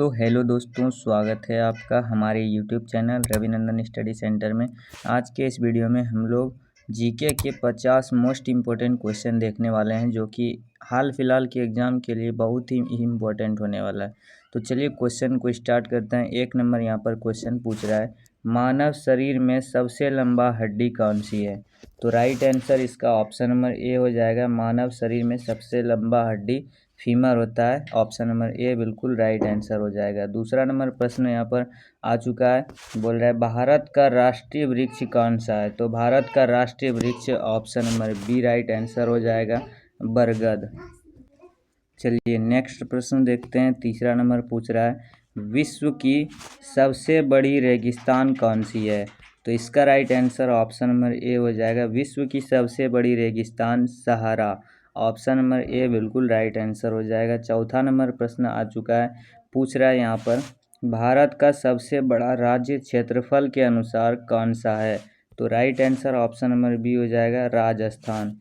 तो हेलो दोस्तों, स्वागत है आपका हमारे YouTube channel Ravinandan study centre में। आज के इस वीडियो में हम लोग जीके के 50 मोस्ट इम्पोर्टेंट क्वेश्चन देखने वाले हैं, जो कि हाल फिलहाल के एग्ज़ाम के लिए बहुत ही इम्पोर्टेंट होने वाला है। तो चलिए क्वेश्चन को स्टार्ट करते हैं। 1 नंबर यहाँ पर क्वेश्चन पूछ रहा है, मानव शरीर में सबसे लंबा हड्डी कौन सी है? तो राइट आंसर इसका ऑप्शन नंबर ए हो जाएगा। मानव शरीर में सबसे लंबा हड्डी फीमर होता है। ऑप्शन नंबर ए बिल्कुल राइट आंसर हो जाएगा। दूसरा नंबर प्रश्न यहाँ पर आ चुका है, बोल रहा है भारत का राष्ट्रीय वृक्ष कौन सा है? तो भारत का राष्ट्रीय वृक्ष option number B right answer हो जाएगा, बरगद। चलिए नेक्स्ट प्रश्न देखते हैं। तीसरा नंबर पूछ रहा है, विश्व की सबसे बड़ी रेगिस्तान कौन सी है? तो इसका right answer option number A हो जाएगा। विश्व की सबसे बड़ी रेगिस्तान सहारा। ऑप्शन नंबर ए बिल्कुल राइट आंसर हो जाएगा। चौथा नंबर प्रश्न आ चुका है, पूछ रहा है यहाँ पर भारत का सबसे बड़ा राज्य क्षेत्रफल के अनुसार कौन सा है? तो right answer option number B हो जाएगा, राजस्थान।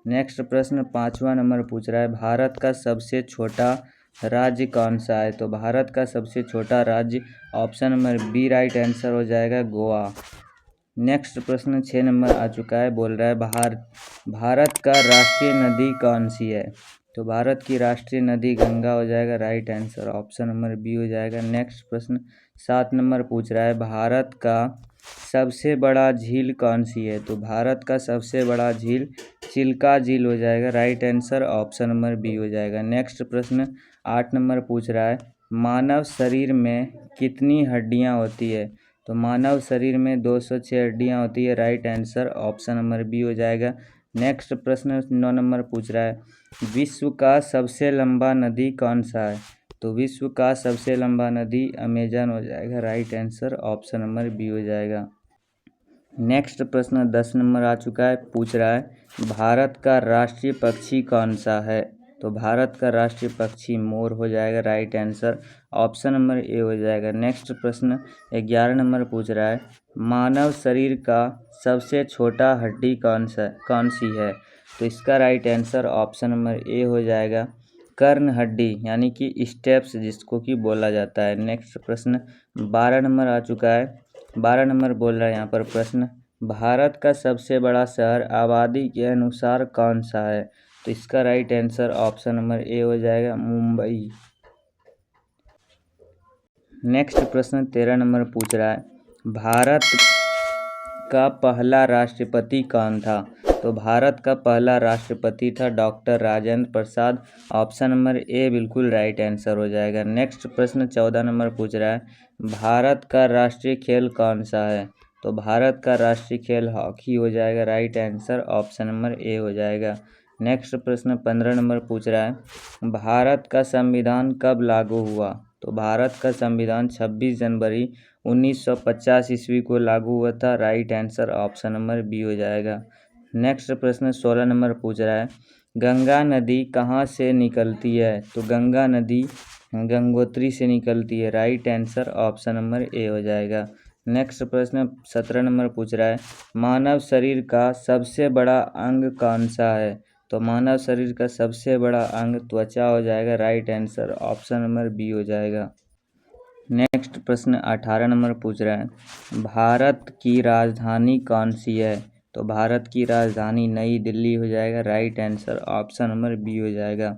नेक्स्ट प्रश्न 5वां नंबर पूछ रहा है, भारत का सबसे छोटा राज्य कौन सा है? तो भारत का सबसे छोटा राज्य option number B right answer हो जाएगा, गोवा। नेक्स्ट प्रश्न 6 नंबर आ चुका है, बोल रहा है भारत का राष्ट्रीय नदी कौन सी है? तो भारत की राष्ट्रीय नदी गंगा हो जाएगा, right answer option number B हो जाएगा। नेक्स्ट प्रश्न 7 नंबर पूछ रहा है, भारत का सबसे बड़ा झील कौन सी है? तो भारत का सबसे बड़ा झील चिल्का झील हो जाएगा, right answer option number B हो जाएगा। नेक्स्ट प्रश्न 8 नंबर पूछ रहा है, मानव शरीर में कितनी हड्डियां होती है? तो मानव शरीर में 206 हड्डियां होती है, right answer option number B हो जाएगा। नेक्स्ट प्रश्न 9 नंबर पूछ रहा है, विश्व का सबसे लंबा नदी कौन सा है? तो विश्व का सबसे लंबा नदी अमेजन हो जाएगा, right answer option number B हो जाएगा। नेक्स्ट प्रश्न 10 नंबर आ चुका है, पूछ रहा है भारत का राष्ट्रीय पक्षी कौन सा है? तो भारत का राष्ट्रीय पक्षी मोर हो जाएगा, right answer option number A हो जाएगा। नेक्स्ट प्रश्न 11 नंबर पूछ रहा है, मानव शरीर का सबसे छोटा हड्डी कौन सी है? तो इसका right answer option number A हो जाएगा, कर्ण हड्डी, यानी कि स्टेप्स जिसको कि बोला जाता है। नेक्स्ट प्रश्न 12 नंबर आ चुका है। 12 नंबर बोल रहा है यहाँ पर प्रश्न, भारत का सबसे बड़ा शहर आबादी के अनुसार कौन सा है? तो इसका right answer option number A हो जाएगा, मुंबई। नेक्स्ट प्रश्न 13 नंबर पूछ रहा है, भारत का पहला राष्ट्रपति कौन था? तो भारत का पहला राष्ट्रपति था doctor Rajendra Prasad. Option number A बिल्कुल राइट आंसर हो जाएगा। नेक्स्ट प्रश्न 14 नंबर पूछ रहा है, भारत का राष्ट्रीय खेल कौन सा है? तो भारत का राष्ट्रीय खेल हॉकी हो जाएगा, right answer option number A हो जाएगा। नेक्स्ट प्रश्न 15 नंबर पूछ रहा है, भारत का संविधान कब लागू हुआ? तो भारत का संविधान 26 जनवरी 1950 ईस्वी को लागू हुआ था, right answer option number B हो जाएगा। नेक्स्ट प्रश्न 16 नंबर पूछ रहा है, गंगा नदी कहाँ से निकलती है? तो गंगा नदी गंगोत्री से निकलती है, right answer option number A हो जाएगा। नेक्स्ट प्रश्न 17 नंबर पूछ रहा है, मानव शरीर का सबसे बड़ा अंग कौन सा है? तो मानव शरीर का सबसे बड़ा अंग त्वचा हो जाएगा, right answer option number B हो जाएगा। नेक्स्ट प्रश्न 18 नंबर पूछ रहा है, भारत की राजधानी कौन सी है? तो भारत की राजधानी नई दिल्ली हो जाएगा, right answer option number B हो जाएगा।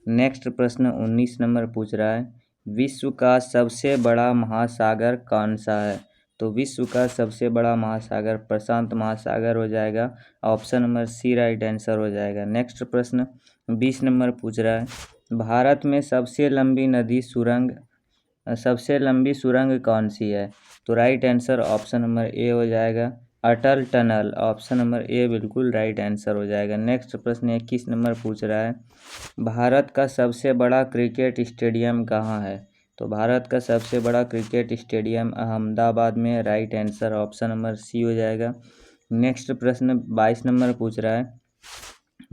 नेक्स्ट प्रश्न 19 नंबर पूछ रहा है, विश्व का सबसे बड़ा महासागर कौन सा है? तो विश्व का सबसे बड़ा महासागर प्रशांत महासागर हो जाएगा, option number C right answer हो जाएगा। नेक्स्ट प्रश्न 20 नंबर पूछ रहा है, भारत में सबसे लंबी सुरंग कौन सी है? तो right answer option number A हो जाएगा, अटल टनल। ऑप्शन नंबर ए बिल्कुल राइट आंसर हो जाएगा। नेक्स्ट प्रश्न 21 नंबर पूछ रहा है, भारत का सबसे बड़ा क्रिकेट स्टेडियम कहाँ है? तो भारत का सबसे बड़ा क्रिकेट स्टेडियम अहमदाबाद में, right answer option number C हो जाएगा। नेक्स्ट प्रश्न 22 नंबर पूछ रहा है,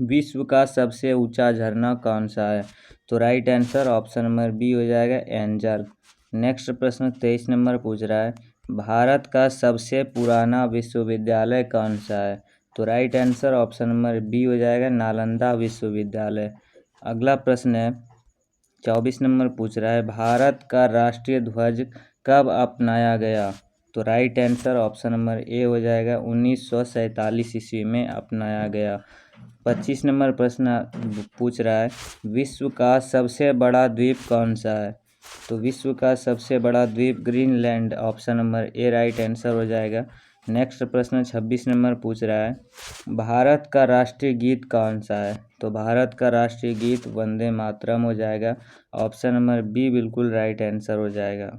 विश्व का सबसे ऊंचा झरना कौन सा है? तो right answer option number B हो जाएगा, एंजल। नेक्स्ट प्रश्न 23 नंबर पूछ रहा है, भारत का सबसे पुराना विश्वविद्यालय कौन सा है? तो right answer option number B हो जाएगा, नालंदा विश्वविद्यालय। अगला प्रश्न है, 24 नंबर पूछ रहा है भारत का राष्ट्रीय ध्वज कब अपनाया गया? तो right answer option number A हो जाएगा, 1947 ईस्वी में अपनाया गया। 25 नंबर प्रश्न पूछ रहा है विश्व का सबसे बड़ा द्वीप कौन सा है? तो विश्व का सबसे बड़ा द्वीप Greenland, option number A right answer हो जाएगा। नेक्स्ट प्रश्न 26 नंबर पूछ रहा है भारत का राष्ट्रीय गीत कौन सा है? तो भारत का राष्ट्रीय गीत वंदे मातरम हो जाएगा, ऑप्शन नंबर बी बिल्कुल राइट आंसर हो जाएगा।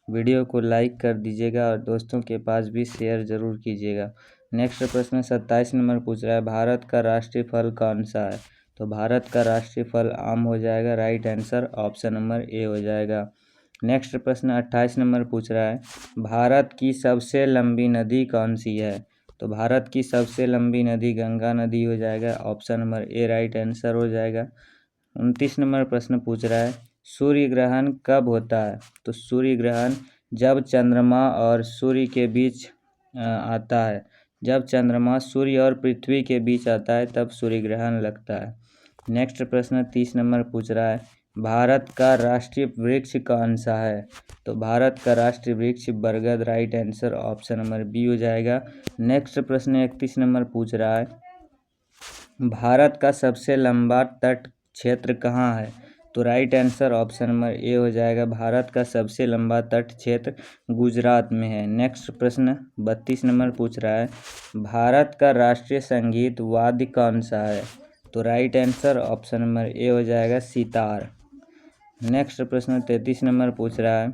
वीडियो को लाइक कर दीजिएगा और दोस्तों के पास भी शेयर ज़रूर कीजिएगा। नेक्स्ट प्रश्न 27 नंबर पूछ रहा है भारत का राष्ट्रीय फल कौन सा है? तो भारत का राष्ट्रीय फल आम हो जाएगा, right answer option number A हो जाएगा। नेक्स्ट प्रश्न 28 नंबर पूछ रहा है भारत की सबसे लंबी नदी कौन सी है? तो भारत की सबसे लंबी नदी गंगा नदी हो जाएगा, option number A right answer हो जाएगा। 29 नंबर प्रश्न पूछ रहा है सूर्य ग्रहण कब होता है? तो सूर्य ग्रहण जब चंद्रमा और सूर्य के बीच आता है, जब चंद्रमा सूर्य और पृथ्वी के बीच आता है तब सूर्य ग्रहण लगता है। नेक्स्ट प्रश्न 30 नंबर पूछ रहा है भारत का राष्ट्रीय वृक्ष कौन सा है? तो भारत का राष्ट्रीय वृक्ष बरगद, right answer option number B हो जाएगा। नेक्स्ट प्रश्न 31 नंबर पूछ रहा है भारत का सबसे लंबा तट क्षेत्र कहाँ है? तो right answer option number A हो जाएगा, भारत का सबसे लंबा तट क्षेत्र गुजरात में है। नेक्स्ट प्रश्न 32 नंबर पूछ रहा है भारत का राष्ट्रीय संगीत वाद्य कौन सा है? तो right answer option number A हो जाएगा, सितार। नेक्स्ट प्रश्न 33 नंबर पूछ रहा है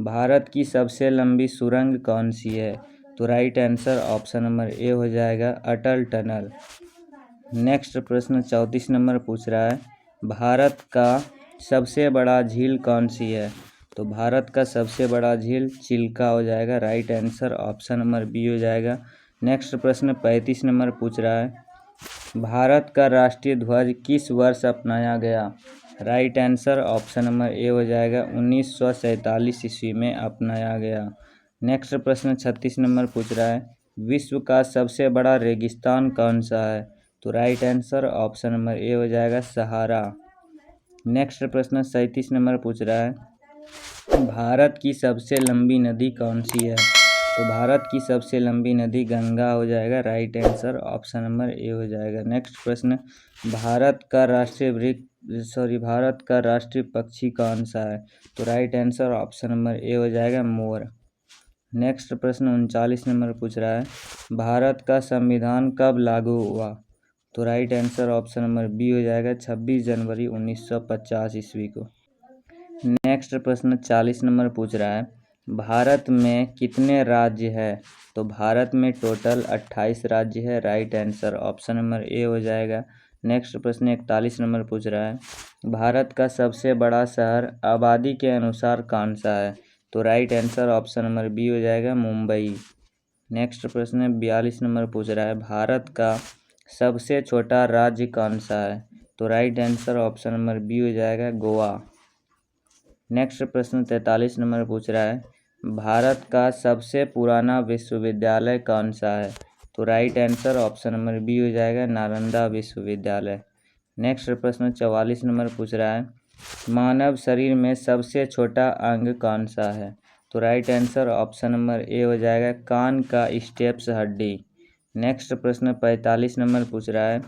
भारत की सबसे लंबी सुरंग कौन सी है? तो right answer option number A हो जाएगा, अटल टनल। नेक्स्ट प्रश्न 34 नंबर पूछ रहा है भारत का सबसे बड़ा झील कौन सी है? तो भारत का सबसे बड़ा झील चिल्का हो जाएगा, right answer option number B हो जाएगा। नेक्स्ट प्रश्न 35 नंबर पूछ रहा है भारत का राष्ट्रीय ध्वज किस वर्ष अपनाया गया? Right answer option number A हो जाएगा, 1947 ईस्वी में अपनाया गया। नेक्स्ट प्रश्न 36 नंबर पूछ रहा है विश्व का सबसे बड़ा रेगिस्तान कौन सा है? तो right answer option number A हो जाएगा, सहारा। नेक्स्ट प्रश्न 37 नंबर पूछ रहा है भारत की सबसे लंबी नदी कौन सी है? तो भारत की सबसे लंबी नदी गंगा हो जाएगा, right answer option number A हो जाएगा। नेक्स्ट प्रश्न भारत का राष्ट्रीय पक्षी कौन सा है? तो right answer option number A हो जाएगा, मोर। नेक्स्ट प्रश्न 39 नंबर पूछ रहा है भारत का संविधान कब लागू हुआ? तो right answer option number B हो जाएगा, 26 जनवरी 1950 ईस्वी को। नेक्स्ट प्रश्न 40 नंबर पूछ रहा है भारत में कितने राज्य है? तो भारत में टोटल 28 राज्य है, right answer option number A हो जाएगा। नेक्स्ट प्रश्न 41 नंबर पूछ रहा है भारत का सबसे बड़ा शहर आबादी के अनुसार कौन सा है? तो right answer option number B हो जाएगा, मुंबई। नेक्स्ट प्रश्न 42 नंबर पूछ रहा है भारत का सबसे छोटा राज्य कौन सा है? तो right answer option number B हो जाएगा, गोवा। नेक्स्ट प्रश्न 43 नंबर पूछ रहा है भारत का सबसे पुराना विश्वविद्यालय कौन सा है? तो right answer option number B हो जाएगा, नालंदा विश्वविद्यालय। नेक्स्ट प्रश्न 44 नंबर पूछ रहा है मानव शरीर में सबसे छोटा अंग कौन सा है? तो right answer option number A हो जाएगा, कान का स्टेप्स हड्डी। नेक्स्ट प्रश्न 45 नंबर पूछ रहा है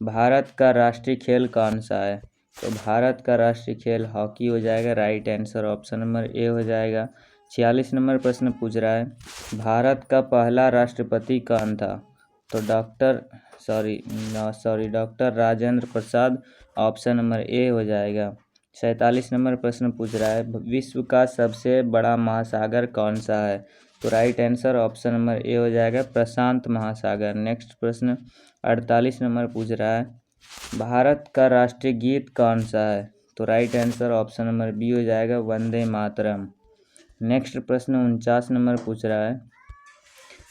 भारत का राष्ट्रीय खेल कौन सा है? तो भारत का राष्ट्रीय खेल हॉकी हो जाएगा, right answer option number A हो जाएगा। 46 नंबर प्रश्न पूछ रहा है भारत का पहला राष्ट्रपति कौन था? तो doctor Rajendra Prasad, option number A हो जाएगा। 47 नंबर प्रश्न पूछ रहा है विश्व का सबसे बड़ा महासागर कौन सा है? तो right answer option number A हो जाएगा, प्रशांत महासागर। नेक्स्ट प्रश्न 48 नंबर पूछ रहा है भारत का राष्ट्रीय गीत कौन सा है? तो right answer option number B हो जाएगा, वंदे मातरम। नेक्स्ट प्रश्न 49 नंबर पूछ रहा है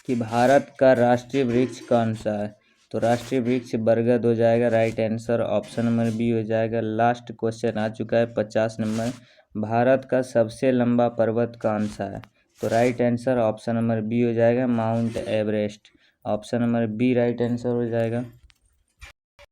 कि भारत का राष्ट्रीय वृक्ष कौन सा है? तो राष्ट्रीय वृक्ष बरगद हो जाएगा, right answer option number B हो जाएगा। लास्ट क्वेश्चन आ चुका है 50 नंबर भारत का सबसे लंबा पर्वत कौन सा है? तो right answer option number B हो जाएगा, Mount Everest. Option number B right answer हो जाएगा।